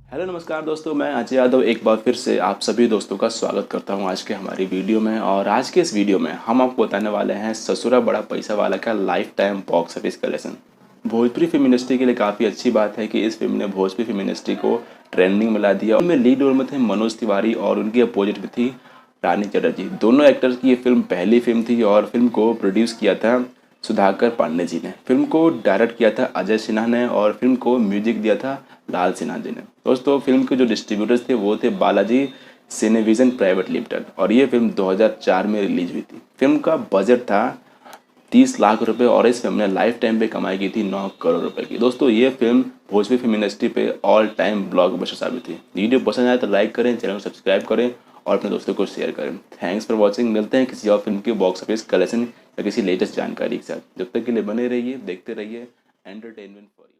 Hello नमस्कार दोस्तों, मैं अजय यादव एक बार फिर से आप सभी दोस्तों का स्वागत करता हूं आज के हमारी वीडियो में। और आज के इस वीडियो में हम आपको बताने वाले हैं ससुरा बड़ा पैसा वाला का life time box office collection. Bhojpuri film industry के लिए काफ़ी अच्छी बात है कि इस फिल्म ने भोजपुरी फिल्म इंडस्ट्री को ट्रेंडिंग में ला दिया। उनमें लीड रोल में थे मनोज तिवारी और उनकी अपोजिट में थी रानी चटर्जी। दोनों एक्टर्स की ये फिल्म पहली फिल्म थी और फिल्म को प्रोड्यूस किया था सुधाकर पांडे जी ने। फिल्म को डायरेक्ट किया था अजय सिन्हा ने और फिल्म को म्यूजिक दिया था लाल सिन्हा जी ने। दोस्तों, फिल्म के जो डिस्ट्रीब्यूटर्स थे वो थे बालाजी सिनेविजन प्राइवेट लिमिटेड और ये फिल्म 2004 में रिलीज हुई थी। फिल्म का बजट था 30 लाख रुपए और इस फिल्म ने लाइफ टाइम पे कमाई की थी 9 करोड़ रुपए की। दोस्तों, ये फिल्म भोजपुरी फिल्म इंडस्ट्री पे ऑल टाइम ब्लॉकबस्टर साबित हुई। वीडियो पसंद आए तो लाइक करें, चैनल को सब्सक्राइब करें और अपने दोस्तों को शेयर करें। Thanks for watching. मिलते हैं किसी और फिल्म के बॉक्स ऑफिस कलेक्शन या किसी लेटेस्ट जानकारी के साथ। जब तक के लिए बने रहिए, देखते रहिए एंटरटेनमेंट फॉर यू।